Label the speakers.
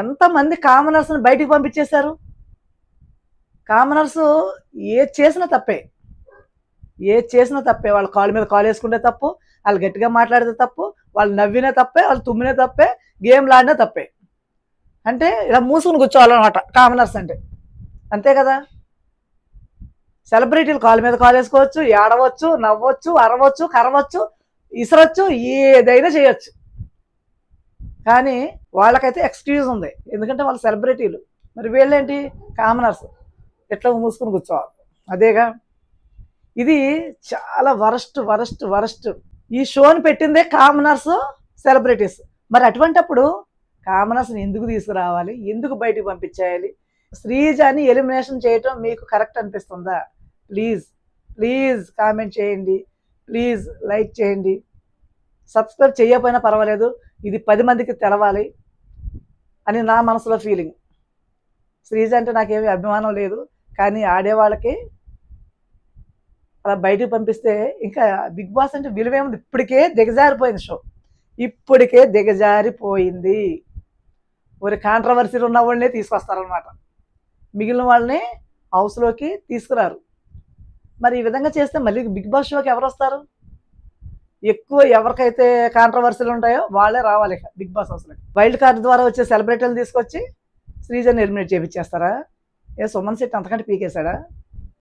Speaker 1: ఎంతమంది కామనర్స్ని బయటికి పంపించేశారు. కామనర్స్ ఏది చేసినా తప్పే, ఏది చేసినా తప్పే. వాళ్ళ కాలు మీద కాలు వేసుకుంటే తప్పు, వాళ్ళు గట్టిగా మాట్లాడితే తప్పు, వాళ్ళు నవ్వినా తప్పే, వాళ్ళు తుమ్మినా తప్పే, గేమ్లు ఆడినా తప్పే. అంటే ఇలా మూసుకుని కూర్చోవాలన్నమాట కామనర్స్ అంటే. అంతే కదా. సెలబ్రిటీలు కాలు మీద కాలు వేసుకోవచ్చు, ఏడవచ్చు, నవ్వచ్చు, అరవచ్చు, కరవచ్చు, ఇసరచ్చు, ఏదైనా చేయొచ్చు. కానీ వాళ్ళకైతే ఎక్స్క్యూజ్ ఉంది, ఎందుకంటే వాళ్ళు సెలబ్రిటీలు. మరి వీళ్ళేంటి, కామనర్స్, ఎట్లా మూసుకుని కూర్చోవాలి. అదేగా. ఇది చాలా వరస్ట్ వరస్ట్ వరస్ట్. ఈ షోని పెట్టిందే కామనర్స్, సెలబ్రిటీస్. మరి అటువంటప్పుడు కామనర్స్ని ఎందుకు తీసుకురావాలి, ఎందుకు బయటికి పంపించేయాలి? శ్రీజాని ఎలిమినేషన్ చేయటం మీకు కరెక్ట్ అనిపిస్తుందా? ప్లీజ్ ప్లీజ్ కామెంట్ చేయండి, ప్లీజ్ లైక్ చేయండి, సబ్స్క్రైబ్ చేయకపోయినా పర్వాలేదు, ఇది 10 మందికి తెలవాలి అని నా మనసులో ఫీలింగ్. శ్రీజ అంటే నాకేమీ అభిమానం లేదు, కానీ ఆడేవాళ్ళకి అలా బయటికి పంపిస్తే ఇంకా బిగ్ బాస్ అంటే విలువేముంది? ఇప్పటికే దిగజారిపోయింది షో, ఇప్పటికే దిగజారిపోయింది. మరి కాంట్రవర్సీలు ఉన్న వాళ్ళనే తీసుకొస్తారనమాట, మిగిలిన వాళ్ళని హౌస్లోకి తీసుకురారు. మరి ఈ విధంగా చేస్తే మళ్ళీ బిగ్ బాస్ షోకి ఎవరు వస్తారు? ఎక్కువ ఎవరికైతే కాంట్రవర్సీలు ఉంటాయో వాళ్ళే రావాలి ఇక బిగ్ బాస్ హౌస్లోకి. వైల్డ్ కార్డ్ ద్వారా వచ్చే సెలబ్రిటీలు తీసుకొచ్చి శ్రీజని ఎలిమినేట్ చేయించేస్తారా? ఏ సుమన్ శెట్టి అంతకంటే పీకేశాడా?